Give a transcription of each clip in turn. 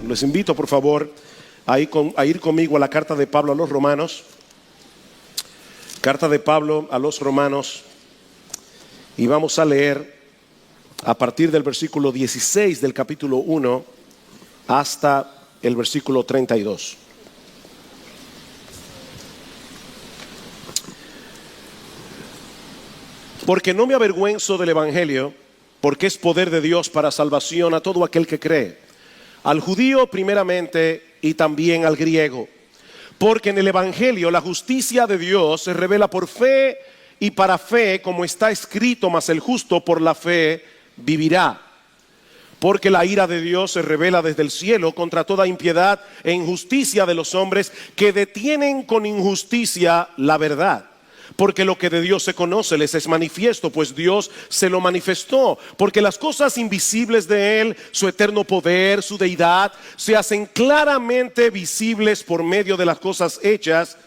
Les invito, por favor, a ir conmigo a la carta de Pablo a los Romanos. Carta de Pablo a los Romanos. Y vamos a leer a partir del versículo 16 del capítulo 1 hasta el versículo 32. Porque no me avergüenzo del Evangelio, porque es poder de Dios para salvación a todo aquel que cree, al judío primeramente y también al griego. Porque en el Evangelio la justicia de Dios se revela por fe y para fe, como está escrito, mas el justo por la fe vivirá. Porque la ira de Dios se revela desde el cielo contra toda impiedad e injusticia de los hombres que detienen con injusticia la verdad. Porque lo que de Dios se conoce les es manifiesto, pues Dios se lo manifestó. Porque las cosas invisibles de Él, su eterno poder, su deidad, se hacen claramente visibles por medio de las cosas hechas,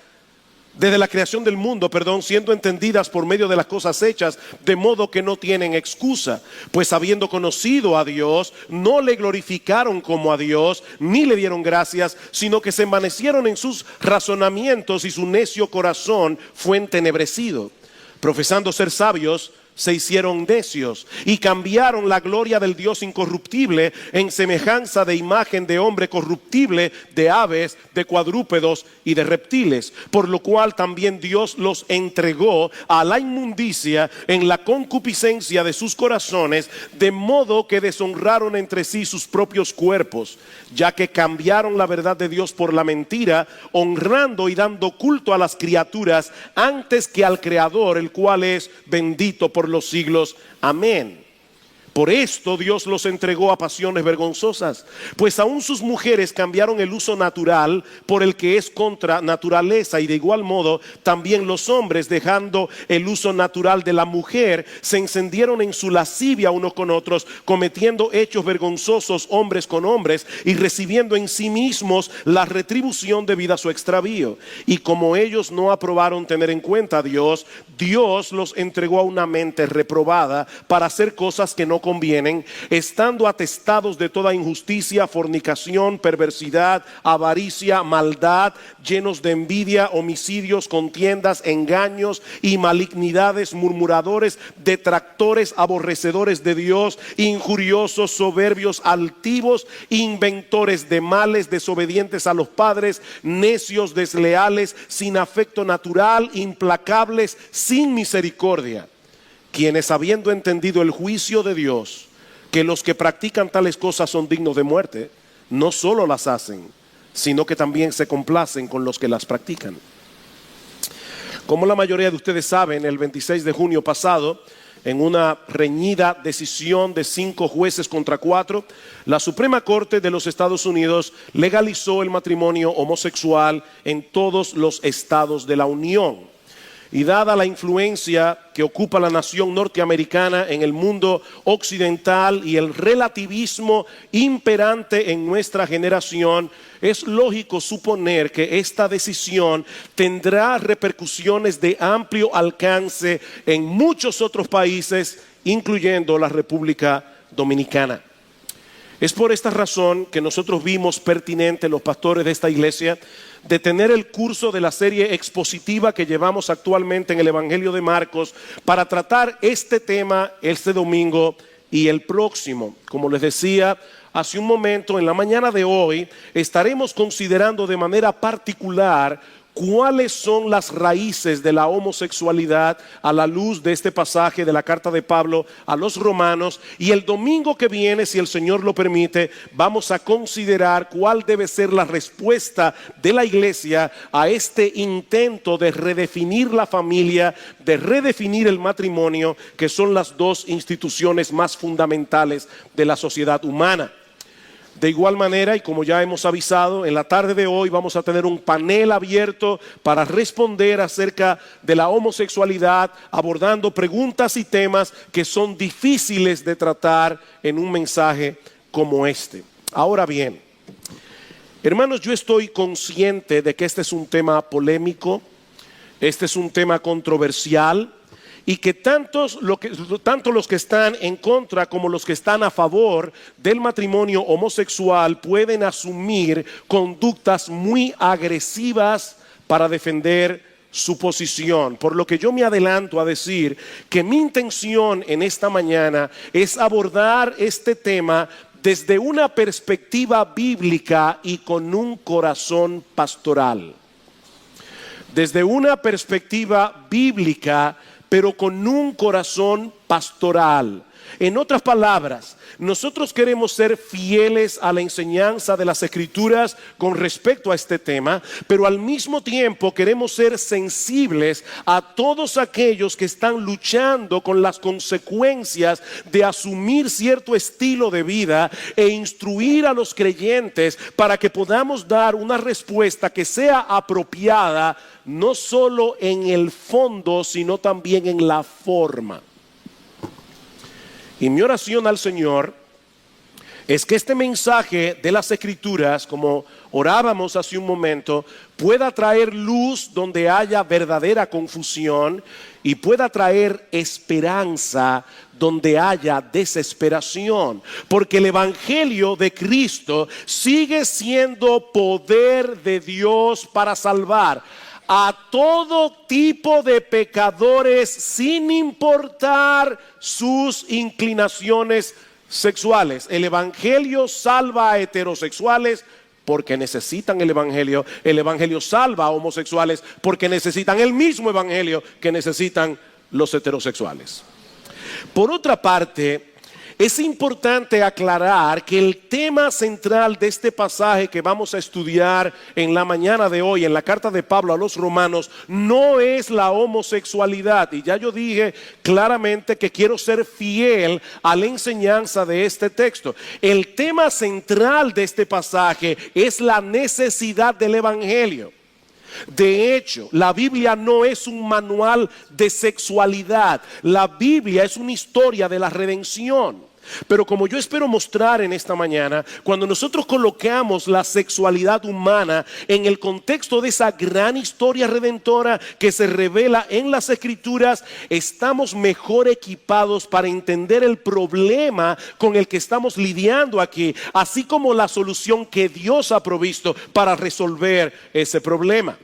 desde la creación del mundo, siendo entendidas por medio de las cosas hechas, de modo que no tienen excusa. Pues habiendo conocido a Dios, no le glorificaron como a Dios, ni le dieron gracias, sino que se envanecieron en sus razonamientos y su necio corazón fue entenebrecido. Profesando ser sabios, se hicieron necios y cambiaron la gloria del Dios incorruptible en semejanza de imagen de hombre corruptible, de aves, de cuadrúpedos y de reptiles, por lo cual también Dios los entregó a la inmundicia en la concupiscencia de sus corazones, de modo que deshonraron entre sí sus propios cuerpos, ya que cambiaron la verdad de Dios por la mentira, honrando y dando culto a las criaturas antes que al Creador, el cual es bendito por los siglos. Amén. Por esto Dios los entregó a pasiones vergonzosas, pues aún sus mujeres cambiaron el uso natural por el que es contra naturaleza, y de igual modo también los hombres, dejando el uso natural de la mujer, se encendieron en su lascivia unos con otros, cometiendo hechos vergonzosos hombres con hombres y recibiendo en sí mismos la retribución debida a su extravío. Y como ellos no aprobaron tener en cuenta a Dios, Dios los entregó a una mente reprobada para hacer cosas que no convienen, estando atestados de toda injusticia, fornicación, perversidad, avaricia, maldad, llenos de envidia, homicidios, contiendas, engaños y malignidades, murmuradores, detractores, aborrecedores de Dios, injuriosos, soberbios, altivos, inventores de males, desobedientes a los padres, necios, desleales, sin afecto natural, implacables, sin misericordia. Quienes, habiendo entendido el juicio de Dios, que los que practican tales cosas son dignos de muerte, no solo las hacen, sino que también se complacen con los que las practican. Como la mayoría de ustedes saben, el 26 de junio pasado, en una reñida decisión de 5 jueces contra 4, la Suprema Corte de los Estados Unidos legalizó el matrimonio homosexual en todos los estados de la Unión. Y dada la influencia que ocupa la nación norteamericana en el mundo occidental y el relativismo imperante en nuestra generación, es lógico suponer que esta decisión tendrá repercusiones de amplio alcance en muchos otros países, incluyendo la República Dominicana. Es por esta razón que nosotros vimos pertinente, los pastores de esta iglesia, detener el curso de la serie expositiva que llevamos actualmente en el Evangelio de Marcos para tratar este tema este domingo y el próximo. Como les decía hace un momento, en la mañana de hoy estaremos considerando de manera particular cuáles son las raíces de la homosexualidad a la luz de este pasaje de la carta de Pablo a los romanos, y el domingo que viene, si el Señor lo permite, vamos a considerar cuál debe ser la respuesta de la iglesia a este intento de redefinir la familia, de redefinir el matrimonio, que son las dos instituciones más fundamentales de la sociedad humana. De igual manera, y como ya hemos avisado, en la tarde de hoy vamos a tener un panel abierto para responder acerca de la homosexualidad, abordando preguntas y temas que son difíciles de tratar en un mensaje como este. Ahora bien, hermanos, yo estoy consciente de que este es un tema polémico, este es un tema controversial, y que tanto los que están en contra como los que están a favor del matrimonio homosexual pueden asumir conductas muy agresivas para defender su posición. Por lo que yo me adelanto a decir que mi intención en esta mañana es abordar este tema desde una perspectiva bíblica y con un corazón pastoral. Desde una perspectiva bíblica, pero con un corazón pastoral. En otras palabras, nosotros queremos ser fieles a la enseñanza de las Escrituras con respecto a este tema, pero al mismo tiempo queremos ser sensibles a todos aquellos que están luchando con las consecuencias de asumir cierto estilo de vida e instruir a los creyentes para que podamos dar una respuesta que sea apropiada, no solo en el fondo, sino también en la forma. Y mi oración al Señor es que este mensaje de las Escrituras, como orábamos hace un momento, pueda traer luz donde haya verdadera confusión y pueda traer esperanza donde haya desesperación. Porque el Evangelio de Cristo sigue siendo poder de Dios para salvar a todo tipo de pecadores sin importar sus inclinaciones sexuales. El Evangelio salva a heterosexuales porque necesitan el Evangelio. El Evangelio salva a homosexuales porque necesitan el mismo Evangelio que necesitan los heterosexuales. Por otra parte, es importante aclarar que el tema central de este pasaje que vamos a estudiar en la mañana de hoy, en la carta de Pablo a los Romanos, no es la homosexualidad. Y ya yo dije claramente que quiero ser fiel a la enseñanza de este texto. El tema central de este pasaje es la necesidad del Evangelio. De hecho, la Biblia no es un manual de sexualidad. La Biblia es una historia de la redención. Pero como yo espero mostrar en esta mañana, cuando nosotros colocamos la sexualidad humana en el contexto de esa gran historia redentora que se revela en las Escrituras, estamos mejor equipados para entender el problema con el que estamos lidiando aquí, así como la solución que Dios ha provisto para resolver ese problema.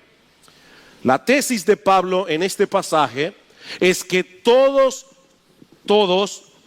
La tesis de Pablo en este pasaje es que todos,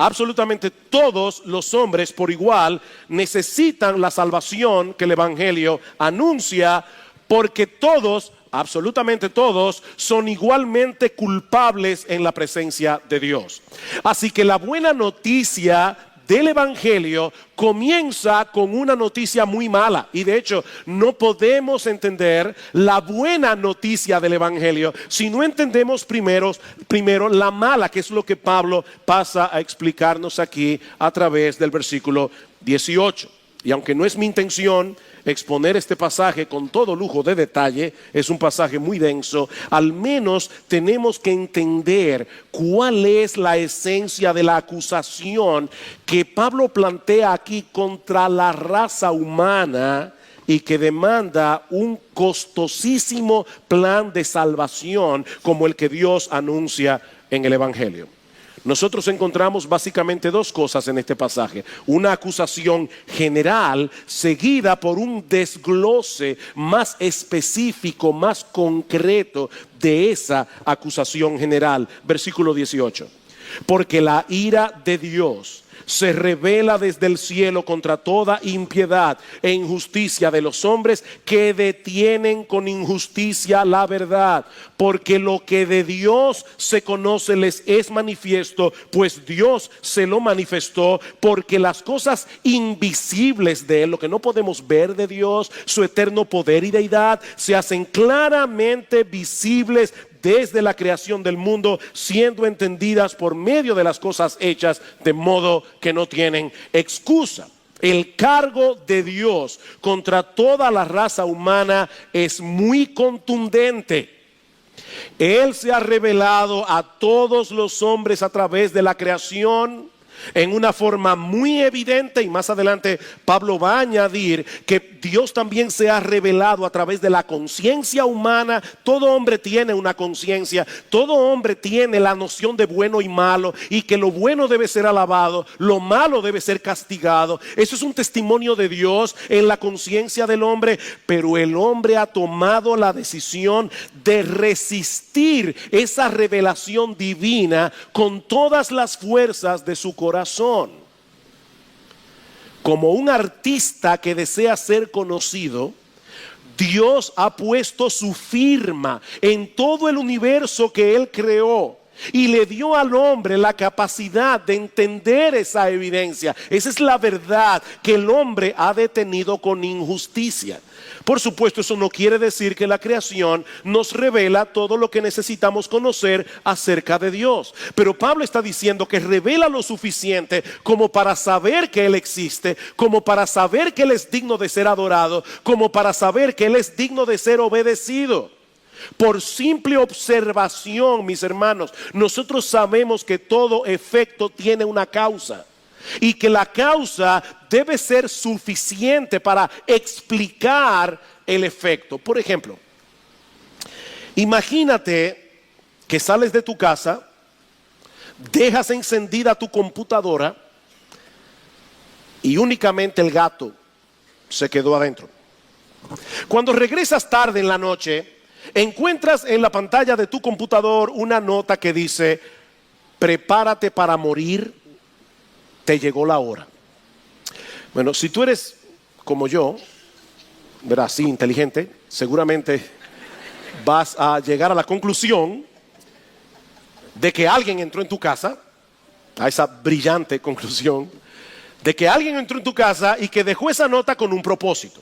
absolutamente todos los hombres por igual necesitan la salvación que el Evangelio anuncia, porque todos, absolutamente todos, son igualmente culpables en la presencia de Dios. Así que la buena noticia del Evangelio comienza con una noticia muy mala. Y de hecho no podemos entender la buena noticia del Evangelio si no entendemos primero la mala, que es lo que Pablo pasa a explicarnos aquí a través del versículo 18. Y aunque no es mi intención exponer este pasaje con todo lujo de detalle, es un pasaje muy denso, al menos tenemos que entender cuál es la esencia de la acusación que Pablo plantea aquí contra la raza humana y que demanda un costosísimo plan de salvación como el que Dios anuncia en el Evangelio. Nosotros encontramos básicamente dos cosas en este pasaje: una acusación general seguida por un desglose más específico, más concreto de esa acusación general. Versículo 18: porque la ira de Dios se revela desde el cielo contra toda impiedad e injusticia de los hombres que detienen con injusticia la verdad. Porque lo que de Dios se conoce les es manifiesto, pues Dios se lo manifestó, porque las cosas invisibles de Él, lo que no podemos ver de Dios, su eterno poder y deidad, se hacen claramente visibles desde la creación del mundo, siendo entendidas por medio de las cosas hechas, de modo que no tienen excusa. El cargo de Dios contra toda la raza humana es muy contundente. Él se ha revelado a todos los hombres a través de la creación, en una forma muy evidente, y más adelante Pablo va a añadir que Dios también se ha revelado a través de la conciencia humana. Todo hombre tiene una conciencia, todo hombre tiene la noción de bueno y malo, y que lo bueno debe ser alabado, lo malo debe ser castigado. Eso es un testimonio de Dios en la conciencia del hombre, pero el hombre ha tomado la decisión de resistir esa revelación divina con todas las fuerzas de su corazón. Como un artista que desea ser conocido, Dios ha puesto su firma en todo el universo que Él creó, y le dio al hombre la capacidad de entender esa evidencia. Esa es la verdad que el hombre ha detenido con injusticia. Por supuesto, eso no quiere decir que la creación nos revela todo lo que necesitamos conocer acerca de Dios. Pero Pablo está diciendo que revela lo suficiente como para saber que Él existe, como para saber que Él es digno de ser adorado, como para saber que Él es digno de ser obedecido. Por simple observación, mis hermanos, nosotros sabemos que todo efecto tiene una causa, y que la causa debe ser suficiente para explicar el efecto. Por ejemplo, imagínate que sales de tu casa, dejas encendida tu computadora y únicamente el gato se quedó adentro. Cuando regresas tarde en la noche, encuentras en la pantalla de tu computador una nota que dice: prepárate para morir, te llegó la hora. Bueno, si tú eres como yo, ¿verdad? Así inteligente, seguramente vas a llegar a la conclusión de que alguien entró en tu casa, a esa brillante conclusión, de que alguien entró en tu casa y que dejó esa nota con un propósito.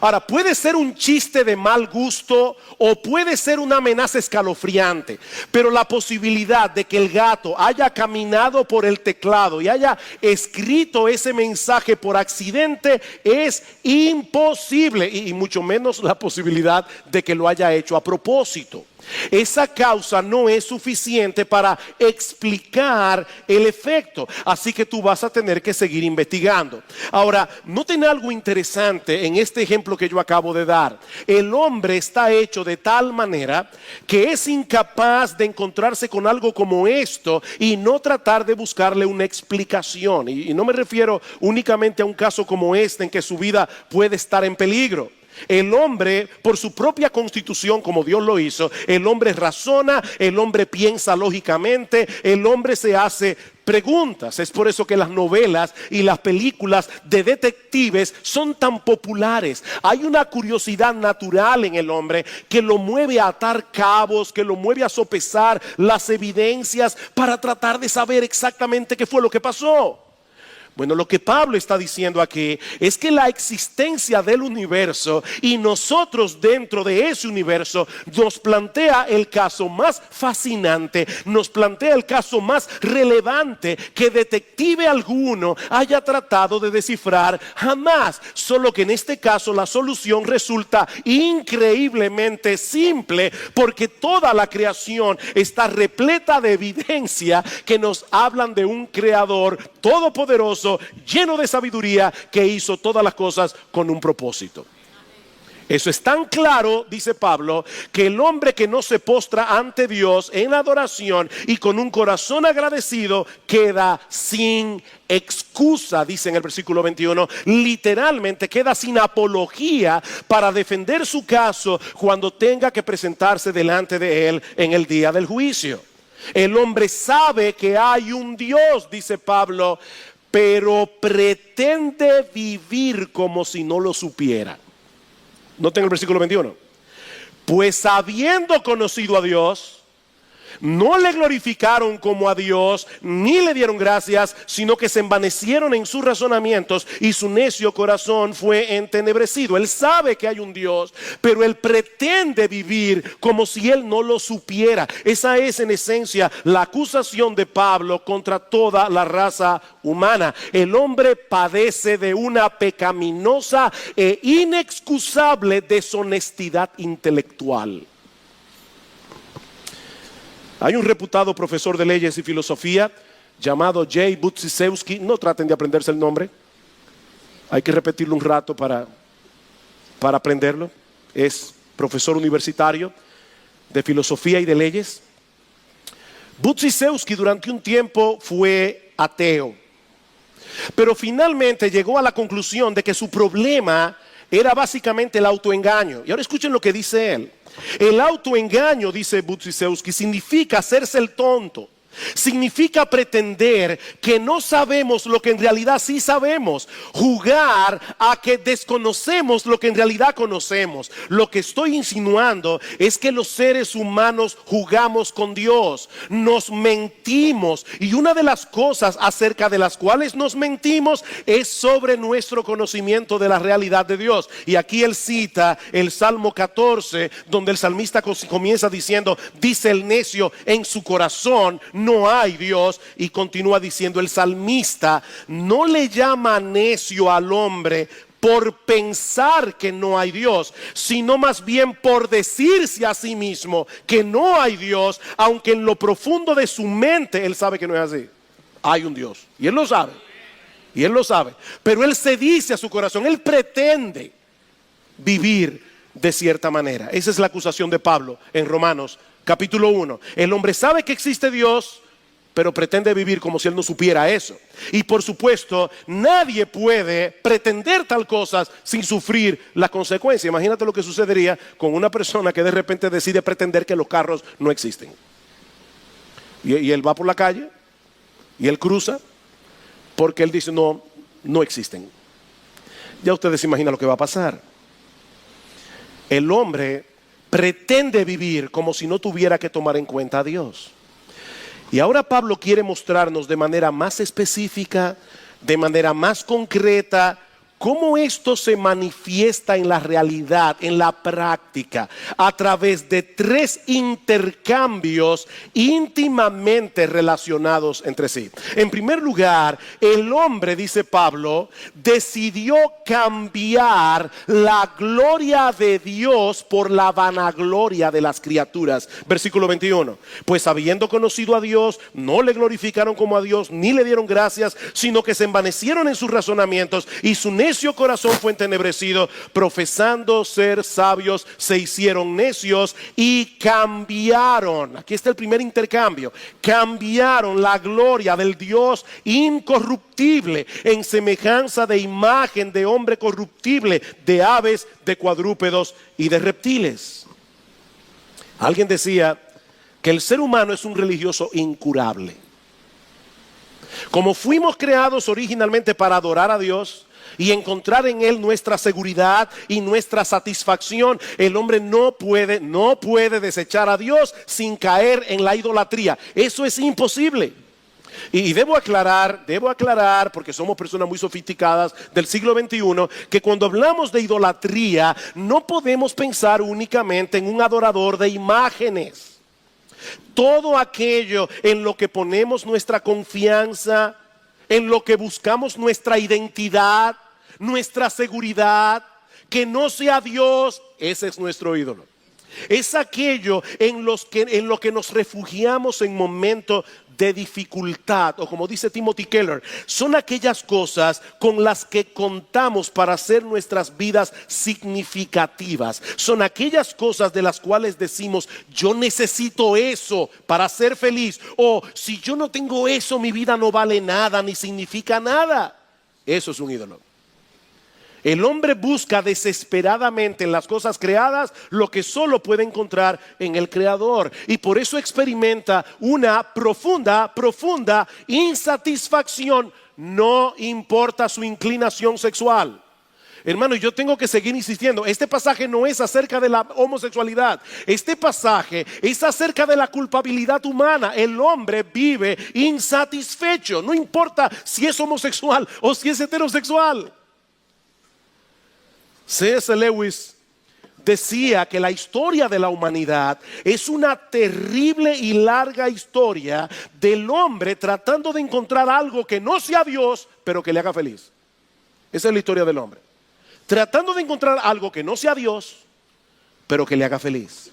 Ahora, puede ser un chiste de mal gusto o puede ser una amenaza escalofriante, pero la posibilidad de que el gato haya caminado por el teclado y haya escrito ese mensaje por accidente es imposible, y mucho menos la posibilidad de que lo haya hecho a propósito. Esa causa no es suficiente para explicar el efecto, así que tú vas a tener que seguir investigando. Ahora, noten algo interesante en este ejemplo que yo acabo de dar. El hombre está hecho de tal manera que es incapaz de encontrarse con algo como esto y no tratar de buscarle una explicación. Y no me refiero únicamente a un caso como este en que su vida puede estar en peligro. El hombre, por su propia constitución, como Dios lo hizo, el hombre razona, el hombre piensa lógicamente, el hombre se hace preguntas. Es por eso que las novelas y las películas de detectives son tan populares. Hay una curiosidad natural en el hombre que lo mueve a atar cabos, que lo mueve a sopesar las evidencias para tratar de saber exactamente qué fue lo que pasó. Bueno, lo que Pablo está diciendo aquí es que la existencia del universo y nosotros dentro de ese universo nos plantea el caso más fascinante, nos plantea el caso más relevante que detective alguno haya tratado de descifrar jamás. Solo que en este caso la solución resulta increíblemente simple, porque toda la creación está repleta de evidencia que nos hablan de un creador todopoderoso, lleno de sabiduría, que hizo todas las cosas con un propósito. Eso es tan claro, dice Pablo, que el hombre que no se postra ante Dios en adoración y con un corazón agradecido queda sin excusa, dice en el versículo 21, literalmente queda sin apología para defender su caso cuando tenga que presentarse delante de él en el día del juicio. El hombre sabe que hay un Dios, dice Pablo, pero pretende vivir como si no lo supiera. Noten el versículo 21. Pues habiendo conocido a Dios, no le glorificaron como a Dios, ni le dieron gracias, sino que se envanecieron en sus razonamientos y su necio corazón fue entenebrecido. Él sabe que hay un Dios, pero él pretende vivir como si él no lo supiera. Esa es en esencia la acusación de Pablo contra toda la raza humana. El hombre padece de una pecaminosa e inexcusable deshonestidad intelectual. Hay un reputado profesor de leyes y filosofía llamado Jay Budziszewski. No traten de aprenderse el nombre. Hay que repetirlo un rato para aprenderlo. Es profesor universitario de filosofía y de leyes. Budziszewski durante un tiempo fue ateo, pero finalmente llegó a la conclusión de que su problema era básicamente el autoengaño. Y ahora escuchen lo que dice él. El autoengaño, dice Budziszewski, significa hacerse el tonto. Significa pretender que no sabemos lo que en realidad sí sabemos. Jugar a que desconocemos lo que en realidad conocemos. Lo que estoy insinuando es que los seres humanos jugamos con Dios. Nos mentimos. Y una de las cosas acerca de las cuales nos mentimos es sobre nuestro conocimiento de la realidad de Dios. Y aquí él cita el Salmo 14, donde el salmista comienza diciendo: dice el necio en su corazón, no hay Dios. Y continúa diciendo el salmista: no le llama necio al hombre por pensar que no hay Dios, sino más bien por decirse a sí mismo que no hay Dios, aunque en lo profundo de su mente él sabe que no es así. Hay un Dios y él lo sabe, pero él se dice a su corazón, él pretende vivir de cierta manera. Esa es la acusación de Pablo en Romanos capítulo 1. El hombre sabe que existe Dios, pero pretende vivir como si él no supiera eso. Y por supuesto, nadie puede pretender tal cosa sin sufrir la consecuencia. Imagínate lo que sucedería con una persona que de repente decide pretender que los carros no existen. Y él va por la calle y él cruza porque él dice no existen. Ya ustedes se imaginan lo que va a pasar. El hombre pretende vivir como si no tuviera que tomar en cuenta a Dios. Y ahora Pablo quiere mostrarnos de manera más específica, de manera más concreta, cómo esto se manifiesta en la realidad, en la práctica, a través de 3 intercambios íntimamente relacionados entre sí. En primer lugar, el hombre, dice Pablo, decidió cambiar la gloria de Dios por la vanagloria de las criaturas. Versículo 21. Pues habiendo conocido a Dios, no le glorificaron como a Dios, ni le dieron gracias, sino que se envanecieron en sus razonamientos y su necio corazón fue entenebrecido. Profesando ser sabios, se hicieron necios y cambiaron. Aquí está el primer intercambio. Cambiaron la gloria del Dios incorruptible en semejanza de imagen de hombre corruptible, de aves, de cuadrúpedos y de reptiles. Alguien decía que el ser humano es un religioso incurable. Como fuimos creados originalmente para adorar a Dios y encontrar en Él nuestra seguridad y nuestra satisfacción, el hombre no puede desechar a Dios sin caer en la idolatría. Eso es imposible. Y debo aclarar, porque somos personas muy sofisticadas del siglo XXI, que cuando hablamos de idolatría no podemos pensar únicamente en un adorador de imágenes. Todo aquello en lo que ponemos nuestra confianza, en lo que buscamos nuestra identidad, nuestra seguridad, que no sea Dios, ese es nuestro ídolo. Es aquello en lo que nos refugiamos en momentos de dificultad, o como dice Timothy Keller, son aquellas cosas con las que contamos para hacer nuestras vidas significativas. Son aquellas cosas de las cuales decimos: yo necesito eso para ser feliz, o si yo no tengo eso, mi vida no vale nada ni significa nada. Eso es un ídolo. El hombre busca desesperadamente en las cosas creadas lo que solo puede encontrar en el Creador, y por eso experimenta una profunda insatisfacción, no importa su inclinación sexual. Hermano, yo tengo que seguir insistiendo. Este pasaje no es acerca de la homosexualidad. Este pasaje es acerca de la culpabilidad humana. El hombre vive insatisfecho, no importa si es homosexual o si es heterosexual. C.S. Lewis decía que la historia de la humanidad es una terrible y larga historia del hombre tratando de encontrar algo que no sea Dios, pero que le haga feliz. Esa es la historia del hombre. Tratando de encontrar algo que no sea Dios, pero que le haga feliz.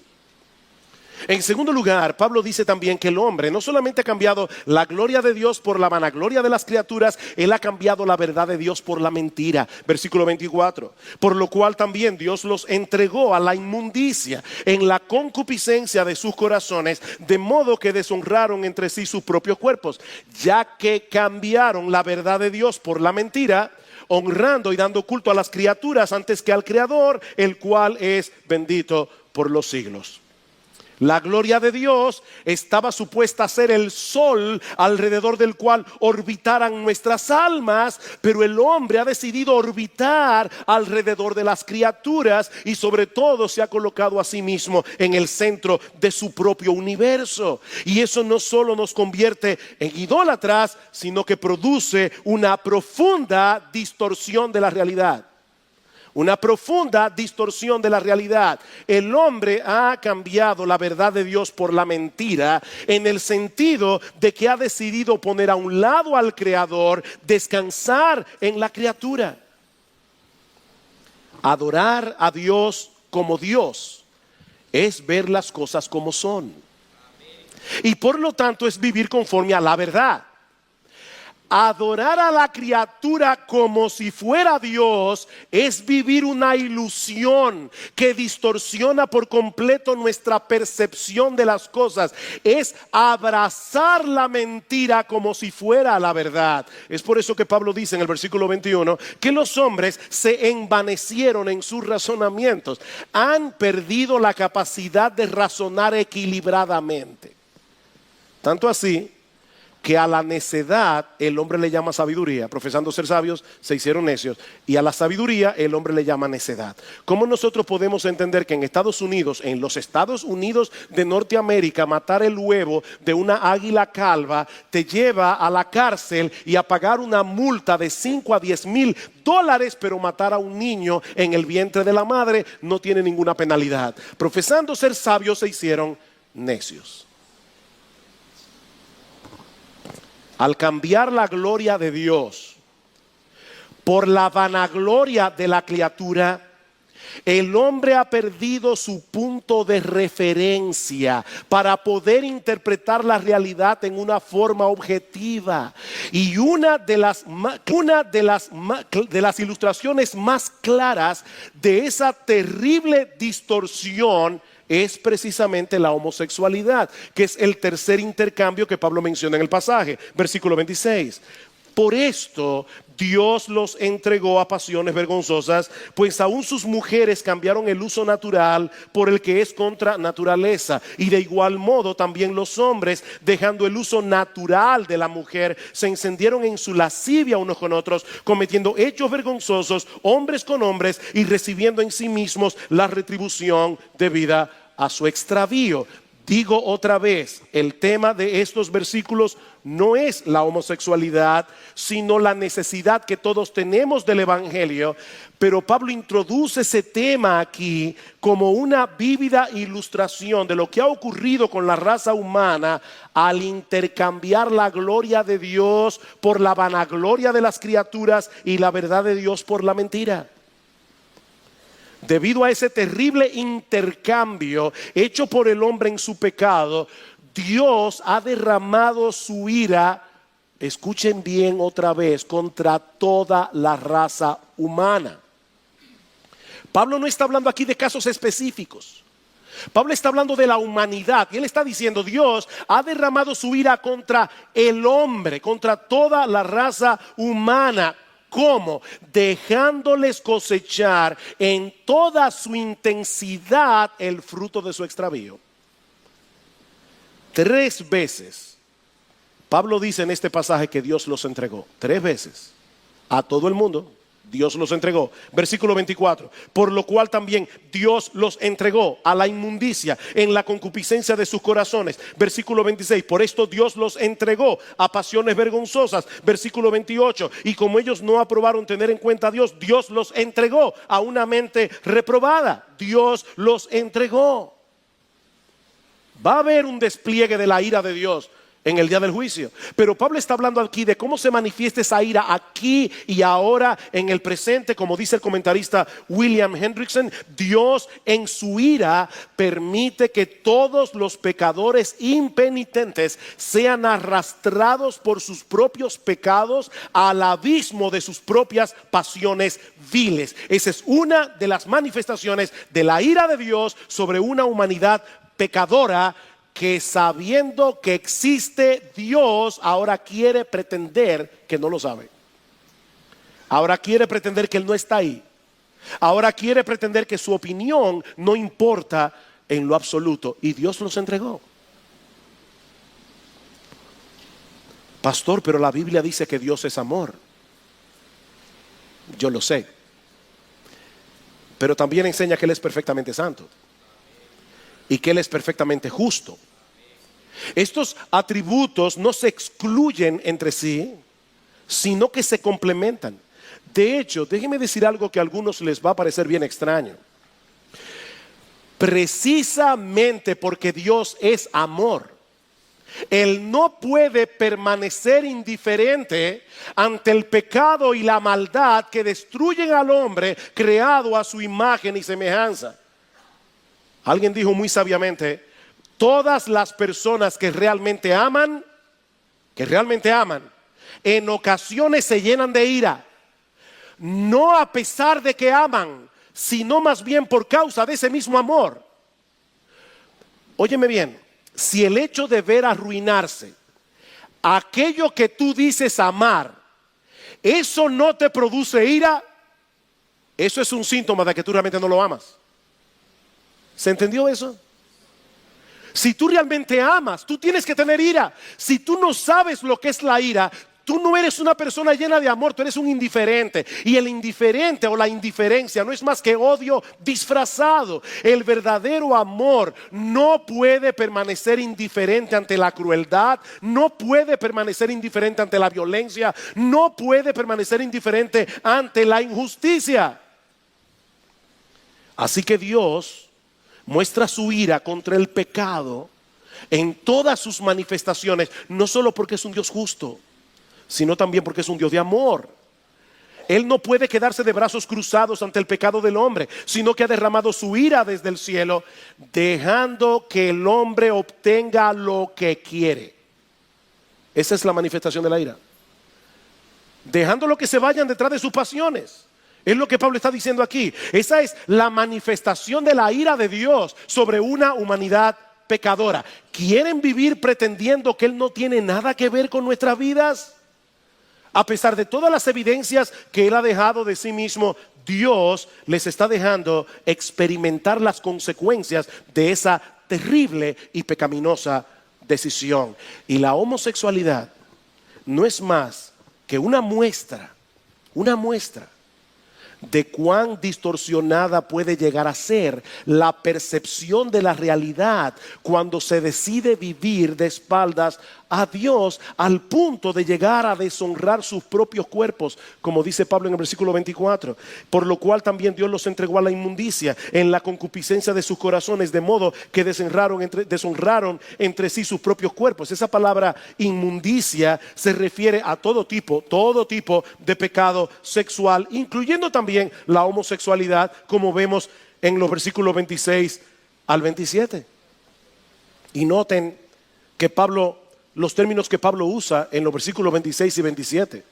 En segundo lugar, Pablo dice también que el hombre no solamente ha cambiado la gloria de Dios por la vanagloria de las criaturas, él ha cambiado la verdad de Dios por la mentira. Versículo 24. Por lo cual también Dios los entregó a la inmundicia en la concupiscencia de sus corazones, de modo que deshonraron entre sí sus propios cuerpos, ya que cambiaron la verdad de Dios por la mentira, honrando y dando culto a las criaturas antes que al Creador, el cual es bendito por los siglos. La gloria de Dios estaba supuesta a ser el sol alrededor del cual orbitaran nuestras almas, pero el hombre ha decidido orbitar alrededor de las criaturas y sobre todo se ha colocado a sí mismo en el centro de su propio universo. Y eso no solo nos convierte en idólatras, sino que produce una profunda distorsión de la realidad. Una profunda distorsión de la realidad. El hombre ha cambiado la verdad de Dios por la mentira, en el sentido de que ha decidido poner a un lado al Creador, descansar en la criatura. Adorar a Dios como Dios es ver las cosas como son. Y por lo tanto es vivir conforme a la verdad. Adorar a la criatura como si fuera Dios es vivir una ilusión que distorsiona por completo nuestra percepción de las cosas. Es abrazar la mentira como si fuera la verdad. Es por eso que Pablo dice en el versículo 21 que los hombres se envanecieron en sus razonamientos. Han perdido la capacidad de razonar equilibradamente. Tanto así que a la necedad el hombre le llama sabiduría. Profesando ser sabios, se hicieron necios. Y a la sabiduría el hombre le llama necedad. ¿Cómo nosotros podemos entender que en Estados Unidos, en los Estados Unidos de Norteamérica, matar el huevo de una águila calva te lleva a la cárcel y a pagar una multa de 5 a 10 mil dólares, pero matar a un niño en el vientre de la madre no tiene ninguna penalidad? Profesando ser sabios, se hicieron necios. Al cambiar la gloria de Dios por la vanagloria de la criatura, el hombre ha perdido su punto de referencia para poder interpretar la realidad en una forma objetiva. Y una de las ilustraciones más claras de esa terrible distorsión es precisamente la homosexualidad, que es el tercer intercambio que Pablo menciona en el pasaje, versículo 26. Por esto Dios los entregó a pasiones vergonzosas, pues aún sus mujeres cambiaron el uso natural por el que es contra naturaleza. Y de igual modo también los hombres, dejando el uso natural de la mujer, se encendieron en su lascivia unos con otros, cometiendo hechos vergonzosos, hombres con hombres, y recibiendo en sí mismos la retribución debida a su extravío. Digo otra vez, el tema de estos versículos no es la homosexualidad, sino la necesidad que todos tenemos del evangelio. Pero Pablo introduce ese tema aquí como una vívida ilustración de lo que ha ocurrido con la raza humana al intercambiar la gloria de Dios por la vanagloria de las criaturas y la verdad de Dios por la mentira. Debido a ese terrible intercambio hecho por el hombre en su pecado, Dios ha derramado su ira, escuchen bien otra vez, contra toda la raza humana. Pablo no está hablando aquí de casos específicos. Pablo está hablando de la humanidad y él está diciendo: Dios ha derramado su ira contra el hombre, contra toda la raza humana. ¿Cómo? Dejándoles cosechar en toda su intensidad el fruto de su extravío. 3 veces Pablo dice en este pasaje que Dios los entregó. 3 veces a todo el mundo Dios los entregó. Versículo 24. Por lo cual también Dios los entregó a la inmundicia en la concupiscencia de sus corazones. Versículo 26. Por esto Dios los entregó a pasiones vergonzosas. Versículo 28. Y como ellos no aprobaron tener en cuenta a Dios, Dios los entregó a una mente reprobada. Dios los entregó. Va a haber un despliegue de la ira de Dios en el día del juicio. Pero Pablo está hablando aquí de cómo se manifiesta esa ira aquí y ahora en el presente. Como dice el comentarista William Hendrickson, Dios en su ira permite que todos los pecadores impenitentes sean arrastrados por sus propios pecados al abismo de sus propias pasiones viles. Esa es una de las manifestaciones de la ira de Dios sobre una humanidad pecadora, que sabiendo que existe Dios, ahora quiere pretender que no lo sabe. Ahora quiere pretender que Él no está ahí. Ahora quiere pretender que su opinión no importa en lo absoluto. Y Dios los entregó. Pastor, pero la Biblia dice que Dios es amor. Yo lo sé. Pero también enseña que Él es perfectamente santo. Y que Él es perfectamente justo. Estos atributos no se excluyen entre sí, sino que se complementan. De hecho, déjenme decir algo que a algunos les va a parecer bien extraño. Precisamente porque Dios es amor, Él no puede permanecer indiferente ante el pecado y la maldad que destruyen al hombre creado a su imagen y semejanza. Alguien dijo muy sabiamente: todas las personas que realmente aman, en ocasiones se llenan de ira. No a pesar de que aman, sino más bien por causa de ese mismo amor. Óyeme bien, si el hecho de ver arruinarse aquello que tú dices amar, eso no te produce ira, eso es un síntoma de que tú realmente no lo amas. ¿Se entendió eso? Si tú realmente amas, tú tienes que tener ira. Si tú no sabes lo que es la ira, tú no eres una persona llena de amor, tú eres un indiferente. Y el indiferente o la indiferencia no es más que odio disfrazado. El verdadero amor no puede permanecer indiferente ante la crueldad, no puede permanecer indiferente ante la violencia, no puede permanecer indiferente ante la injusticia. Así que Dios muestra su ira contra el pecado en todas sus manifestaciones, no solo porque es un Dios justo, sino también porque es un Dios de amor. Él no puede quedarse de brazos cruzados ante el pecado del hombre, sino que ha derramado su ira desde el cielo, dejando que el hombre obtenga lo que quiere. Esa es la manifestación de la ira. Dejándolo que se vayan detrás de sus pasiones. Es lo que Pablo está diciendo aquí. Esa es la manifestación de la ira de Dios sobre una humanidad pecadora. ¿Quieren vivir pretendiendo que Él no tiene nada que ver con nuestras vidas? A pesar de todas las evidencias que Él ha dejado de sí mismo, Dios les está dejando experimentar las consecuencias de esa terrible y pecaminosa decisión. Y la homosexualidad no es más que una muestra de cuán distorsionada puede llegar a ser la percepción de la realidad cuando se decide vivir de espaldas a Dios, al punto de llegar a deshonrar sus propios cuerpos, como dice Pablo en el versículo 24, por lo cual también Dios los entregó a la inmundicia en la concupiscencia de sus corazones, de modo que deshonraron entre sí sus propios cuerpos. Esa palabra inmundicia se refiere a todo tipo de pecado sexual, incluyendo también la homosexualidad, como vemos en los versículos 26 al 27. Y noten que los términos que Pablo usa en los versículos 26 y 27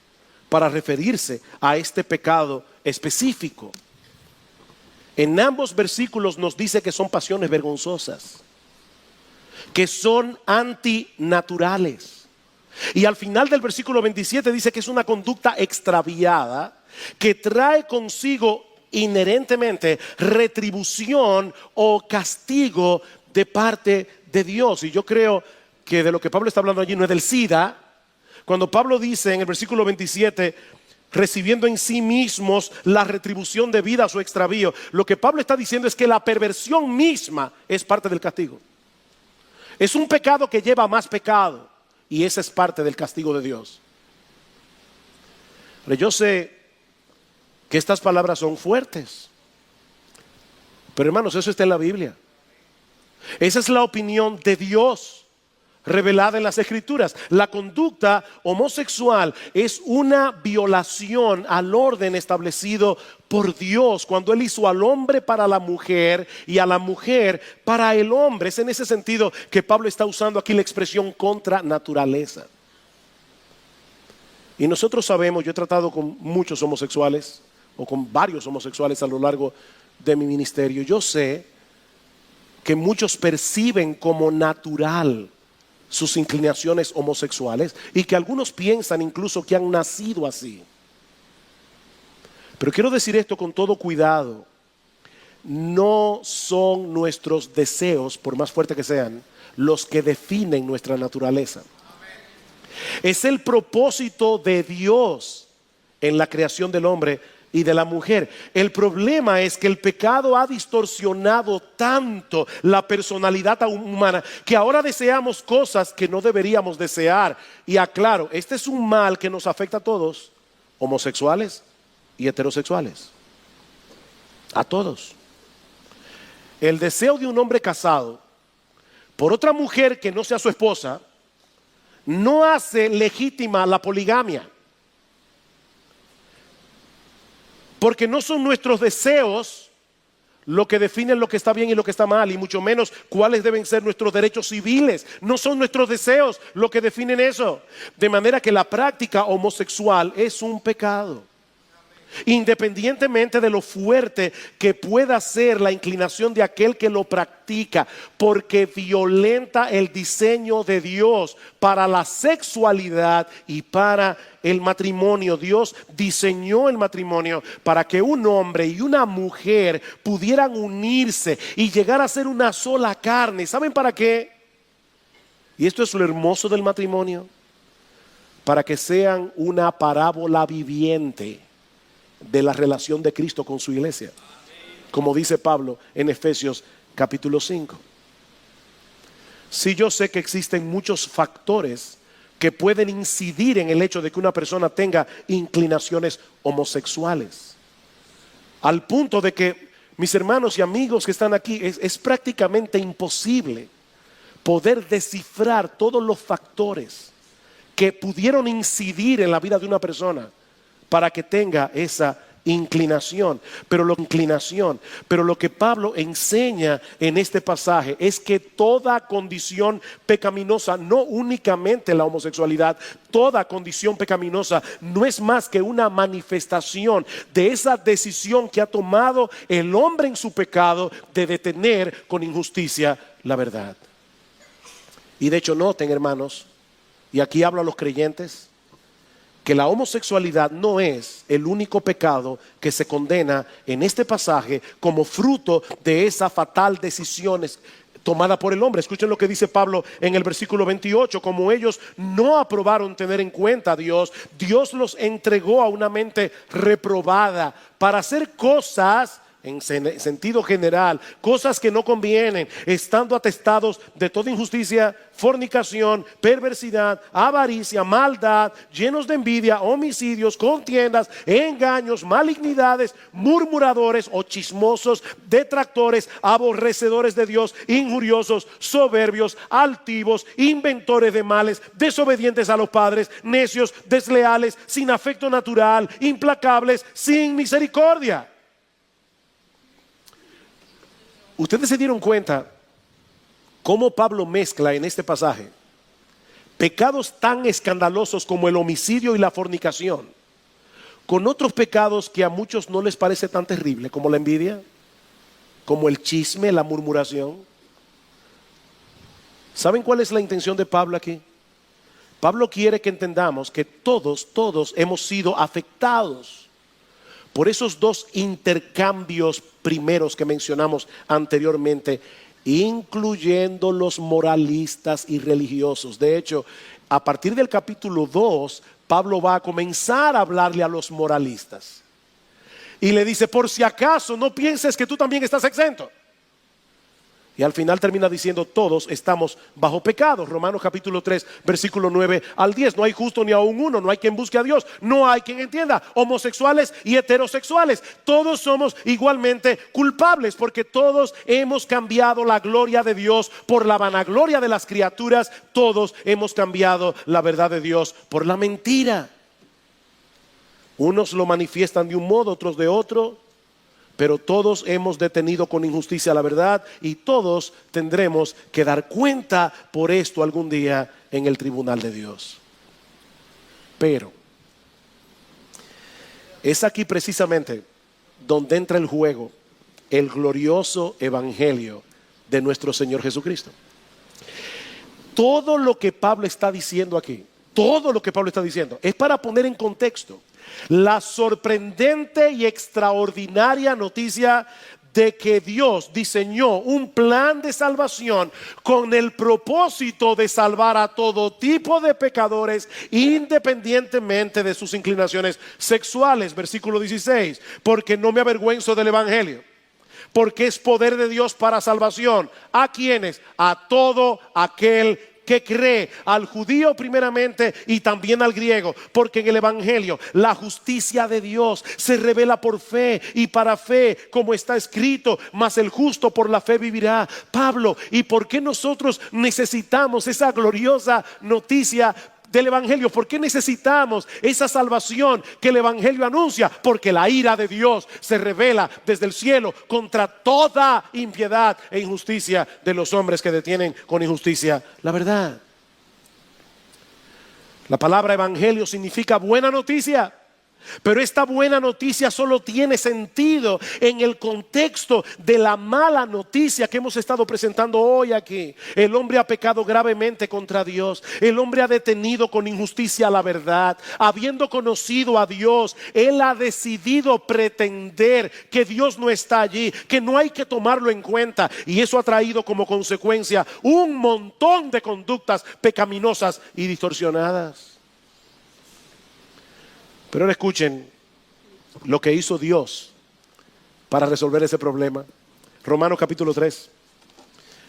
para referirse a este pecado específico. En ambos versículos nos dice que son pasiones vergonzosas, que son antinaturales. Y al final del versículo 27 dice que es una conducta extraviada que trae consigo inherentemente retribución o castigo de parte de Dios. Y yo creo que de lo que Pablo está hablando allí no es del SIDA. Cuando Pablo dice en el versículo 27, recibiendo en sí mismos la retribución debida a su extravío, lo que Pablo está diciendo es que la perversión misma es parte del castigo. Es un pecado que lleva a más pecado, y esa es parte del castigo de Dios. Pero yo sé que estas palabras son fuertes, pero hermanos, eso está en la Biblia. Esa es la opinión de Dios revelada en las Escrituras. La conducta homosexual es una violación al orden establecido por Dios cuando Él hizo al hombre para la mujer y a la mujer para el hombre. Es en ese sentido que Pablo está usando aquí la expresión contra naturaleza. Y nosotros sabemos, yo he tratado con muchos homosexuales o con varios homosexuales a lo largo de mi ministerio. Yo sé que muchos perciben como natural sus inclinaciones homosexuales y que algunos piensan incluso que han nacido así. Pero quiero decir esto con todo cuidado. No son nuestros deseos, por más fuertes que sean, los que definen nuestra naturaleza. Es el propósito de Dios en la creación del hombre y de la mujer. El problema es que el pecado ha distorsionado tanto la personalidad humana que ahora deseamos cosas que no deberíamos desear. Y aclaro, este es un mal que nos afecta a todos, homosexuales y heterosexuales. A todos. El deseo de un hombre casado por otra mujer que no sea su esposa no hace legítima la poligamia. Porque no son nuestros deseos lo que definen lo que está bien y lo que está mal, y mucho menos cuáles deben ser nuestros derechos civiles. No son nuestros deseos lo que definen eso. De manera que la práctica homosexual es un pecado. Independientemente de lo fuerte que pueda ser la inclinación de aquel que lo practica, porque violenta el diseño de Dios para la sexualidad y para el matrimonio. Dios diseñó el matrimonio para que un hombre y una mujer pudieran unirse y llegar a ser una sola carne. ¿Saben para qué? Y esto es lo hermoso del matrimonio: para que sean una parábola viviente de la relación de Cristo con su iglesia, como dice Pablo en Efesios capítulo 5. Sí, yo sé que existen muchos factores que pueden incidir en el hecho de que una persona tenga inclinaciones homosexuales, al punto de que, mis hermanos y amigos que están aquí, es prácticamente imposible poder descifrar todos los factores que pudieron incidir en la vida de una persona para que tenga esa inclinación. Pero lo que Pablo enseña en este pasaje es que toda condición pecaminosa, no únicamente la homosexualidad, toda condición pecaminosa no es más que una manifestación de esa decisión que ha tomado el hombre en su pecado de detener con injusticia la verdad. Y de hecho, noten, hermanos, y aquí hablo a los creyentes, que la homosexualidad no es el único pecado que se condena en este pasaje como fruto de esa fatal decisión tomada por el hombre. Escuchen lo que dice Pablo en el versículo 28. Como ellos no aprobaron tener en cuenta a Dios, Dios los entregó a una mente reprobada para hacer cosas, en sentido general, cosas que no convienen, estando atestados de toda injusticia, fornicación, perversidad, avaricia, maldad, llenos de envidia, homicidios, contiendas, engaños, malignidades, murmuradores o chismosos, detractores, aborrecedores de Dios, injuriosos, soberbios, altivos, inventores de males, desobedientes a los padres, necios, desleales, sin afecto natural, implacables, sin misericordia. Ustedes se dieron cuenta cómo Pablo mezcla en este pasaje pecados tan escandalosos como el homicidio y la fornicación con otros pecados que a muchos no les parece tan terrible, como la envidia, como el chisme, la murmuración. ¿Saben cuál es la intención de Pablo aquí? Pablo quiere que entendamos que todos hemos sido afectados por esos dos intercambios primeros que mencionamos anteriormente, incluyendo los moralistas y religiosos. De hecho, a partir del capítulo 2, Pablo va a comenzar a hablarle a los moralistas. Y le dice: por si acaso no pienses que tú también estás exento. Y al final termina diciendo: todos estamos bajo pecado. Romanos capítulo 3, versículo 9 al 10. No hay justo ni aun uno, no hay quien busque a Dios, no hay quien entienda. Homosexuales y heterosexuales, todos somos igualmente culpables, porque todos hemos cambiado la gloria de Dios por la vanagloria de las criaturas. Todos hemos cambiado la verdad de Dios por la mentira. Unos lo manifiestan de un modo, otros de otro, pero todos hemos detenido con injusticia la verdad, y todos tendremos que dar cuenta por esto algún día en el tribunal de Dios. Pero es aquí precisamente donde entra el juego el glorioso evangelio de nuestro Señor Jesucristo. Todo lo que Pablo está diciendo aquí, todo lo que Pablo está diciendo es para poner en contexto la sorprendente y extraordinaria noticia de que Dios diseñó un plan de salvación con el propósito de salvar a todo tipo de pecadores, independientemente de sus inclinaciones sexuales. Versículo 16: porque no me avergüenzo del evangelio, porque es poder de Dios para salvación. ¿A quiénes? A todo aquel que cree, al judío primeramente y también al griego, porque en el evangelio la justicia de Dios se revela por fe y para fe, como está escrito: mas el justo por la fe vivirá. Pablo, ¿y por qué nosotros necesitamos esa gloriosa noticia del evangelio? ¿Por qué necesitamos esa salvación que el evangelio anuncia? Porque la ira de Dios se revela desde el cielo contra toda impiedad e injusticia de los hombres que detienen con injusticia la verdad. La palabra evangelio significa buena noticia. Pero esta buena noticia solo tiene sentido en el contexto de la mala noticia que hemos estado presentando hoy aquí. El hombre ha pecado gravemente contra Dios. El hombre ha detenido con injusticia la verdad. Habiendo conocido a Dios, él ha decidido pretender que Dios no está allí, que no hay que tomarlo en cuenta. Y eso ha traído como consecuencia un montón de conductas pecaminosas y distorsionadas. Pero ahora escuchen lo que hizo Dios para resolver ese problema. Romanos capítulo 3,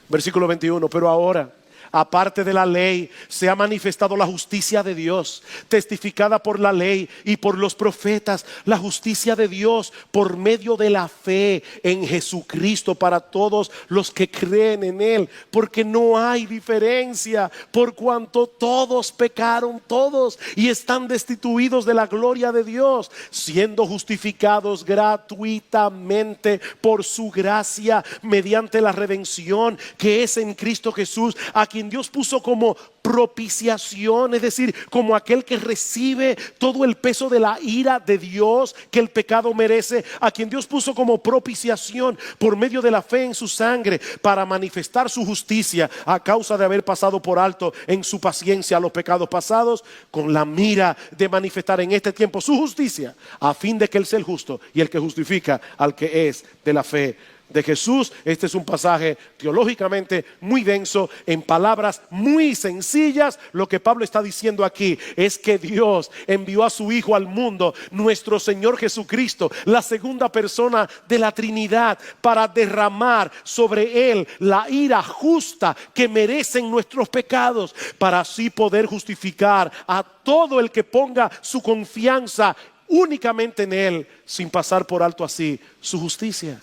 versículo 21. Pero ahora, aparte de la ley, se ha manifestado la justicia de Dios, testificada por la ley y por los profetas, la justicia de Dios por medio de la fe en Jesucristo para todos los que creen en Él, porque no hay diferencia, por cuanto todos pecaron, todos, y están destituidos de la gloria de Dios, siendo justificados gratuitamente por su gracia mediante la redención que es en Cristo Jesús, a quien Dios puso como propiciación, es decir, como aquel que recibe todo el peso de la ira de Dios que el pecado merece, a quien Dios puso como propiciación por medio de la fe en su sangre, para manifestar su justicia a causa de haber pasado por alto en su paciencia los pecados pasados, con la mira de manifestar en este tiempo su justicia, a fin de que Él sea el justo y el que justifica al que es de la fe de Jesús. Este es un pasaje teológicamente muy denso, en palabras muy sencillas. Lo que Pablo está diciendo aquí es que Dios envió a su Hijo al mundo, nuestro Señor Jesucristo, la segunda persona de la Trinidad, para derramar sobre Él la ira justa que merecen nuestros pecados, para así poder justificar a todo el que ponga su confianza únicamente en Él, sin pasar por alto así su justicia.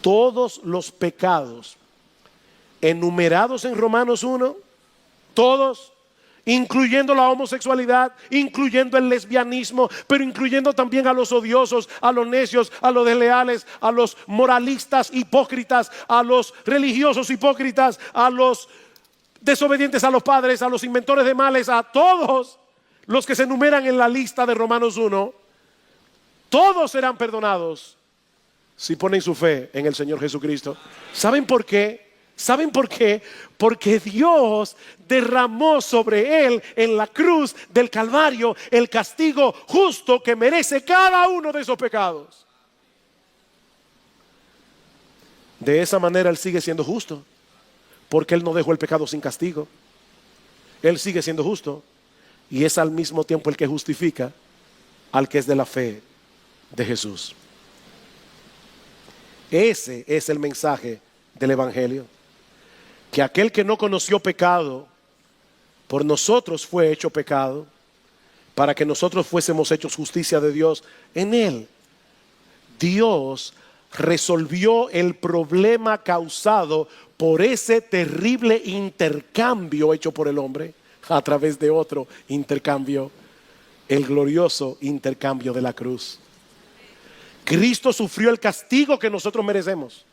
Todos los pecados enumerados en Romanos 1, todos, incluyendo la homosexualidad, incluyendo el lesbianismo, pero incluyendo también a los odiosos, a los necios, a los desleales, a los moralistas hipócritas, a los religiosos hipócritas, a los desobedientes a los padres, a los inventores de males, a todos los que se enumeran en la lista de Romanos 1, todos serán perdonados si ponen su fe en el Señor Jesucristo. ¿Saben por qué? ¿Saben por qué? Porque Dios derramó sobre Él en la cruz del Calvario el castigo justo que merece cada uno de esos pecados. De esa manera Él sigue siendo justo, porque Él no dejó el pecado sin castigo. Él sigue siendo justo y es al mismo tiempo el que justifica al que es de la fe de Jesús. Ese es el mensaje del Evangelio. Que aquel que no conoció pecado, por nosotros fue hecho pecado, para que nosotros fuésemos hechos justicia de Dios en él. Dios resolvió el problema causado por ese terrible intercambio hecho por el hombre a través de otro intercambio, el glorioso intercambio de la cruz. Cristo sufrió el castigo que nosotros merecemos,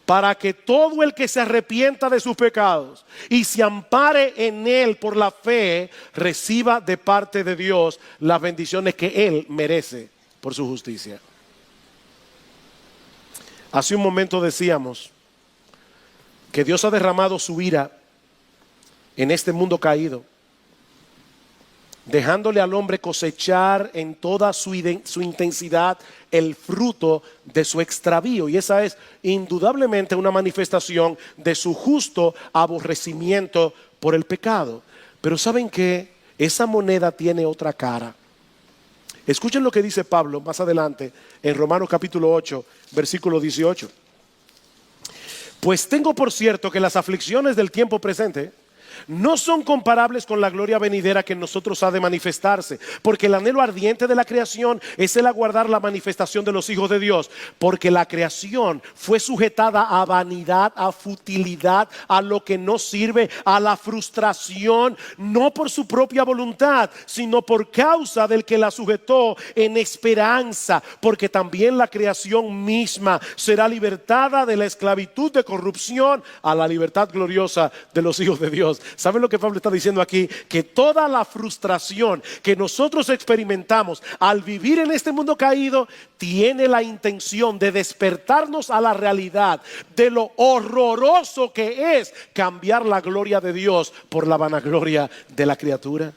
para que todo el que se arrepienta de sus pecados y se ampare en Él por la fe, reciba de parte de Dios las bendiciones que Él merece por su justicia. Hace un momento decíamos que Dios ha derramado su ira en este mundo caído, dejándole al hombre cosechar en toda su intensidad el fruto de su extravío. Y esa es indudablemente una manifestación de su justo aborrecimiento por el pecado. Pero ¿saben qué? Esa moneda tiene otra cara. Escuchen lo que dice Pablo más adelante en Romanos capítulo 8, versículo 18. Pues tengo por cierto que las aflicciones del tiempo presente no son comparables con la gloria venidera que en nosotros ha de manifestarse, porque el anhelo ardiente de la creación es el aguardar la manifestación de los hijos de Dios, porque la creación fue sujetada a vanidad, a futilidad, a lo que no sirve, a la frustración, no por su propia voluntad, sino por causa del que la sujetó, en esperanza, porque también la creación misma será libertada de la esclavitud de corrupción a la libertad gloriosa de los hijos de Dios. ¿Saben lo que Pablo está diciendo aquí? Que toda la frustración que nosotros experimentamos al vivir en este mundo caído tiene la intención de despertarnos a la realidad de lo horroroso que es cambiar la gloria de Dios por la vanagloria de la criatura,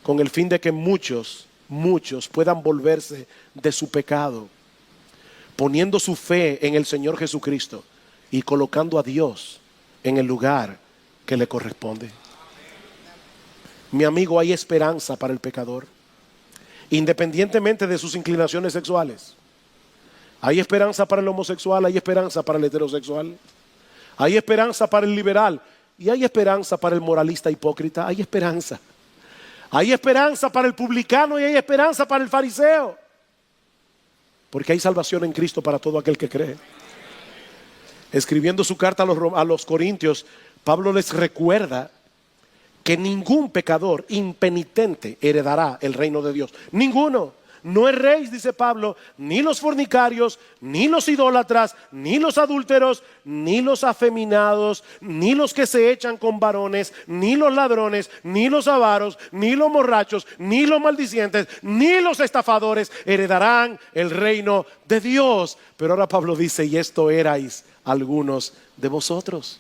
con el fin de que muchos puedan volverse de su pecado, poniendo su fe en el Señor Jesucristo y colocando a Dios en el lugar que le corresponde. Mi amigo, hay esperanza para el pecador, independientemente de sus inclinaciones sexuales. Hay esperanza para el homosexual, hay esperanza para el heterosexual, hay esperanza para el liberal y hay esperanza para el moralista hipócrita. Hay esperanza. Hay esperanza para el publicano y hay esperanza para el fariseo, porque hay salvación en Cristo para todo aquel que cree. Escribiendo su carta a los Corintios, Pablo les recuerda que ningún pecador impenitente heredará el reino de Dios. Ninguno. No erréis, dice Pablo, ni los fornicarios, ni los idólatras, ni los adúlteros, ni los afeminados, ni los que se echan con varones, ni los ladrones, ni los avaros, ni los borrachos, ni los maldicientes, ni los estafadores heredarán el reino de Dios. Pero ahora Pablo dice, y esto erais algunos de vosotros.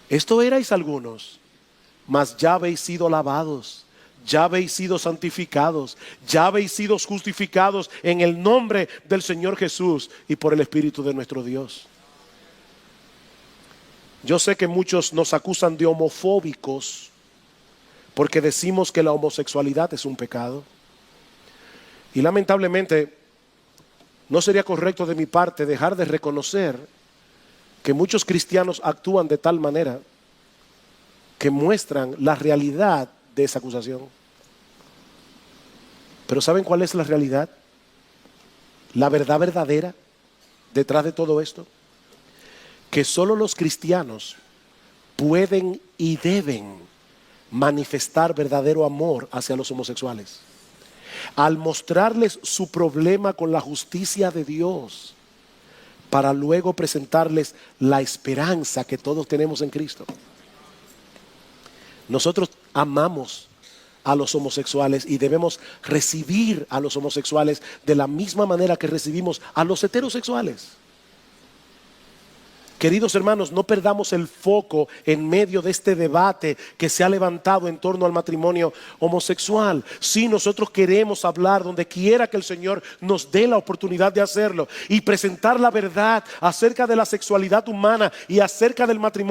Esto erais algunos, mas ya habéis sido lavados, ya habéis sido santificados, ya habéis sido justificados en el nombre del Señor Jesús y por el Espíritu de nuestro Dios. Yo sé que muchos nos acusan de homofóbicos porque decimos que la homosexualidad es un pecado. Y lamentablemente no sería correcto de mi parte dejar de reconocer que muchos cristianos actúan de tal manera que muestran la realidad de esa acusación. Pero ¿saben cuál es la realidad? La verdad verdadera detrás de todo esto. Que solo los cristianos pueden y deben manifestar verdadero amor hacia los homosexuales, al mostrarles su problema con la justicia de Dios, para luego presentarles la esperanza que todos tenemos en Cristo. Nosotros amamos a los homosexuales y debemos recibir a los homosexuales de la misma manera que recibimos a los heterosexuales. Queridos hermanos, no perdamos el foco en medio de este debate que se ha levantado en torno al matrimonio homosexual. Sí, nosotros queremos hablar donde quiera que el Señor nos dé la oportunidad de hacerlo y presentar la verdad acerca de la sexualidad humana y acerca del matrimonio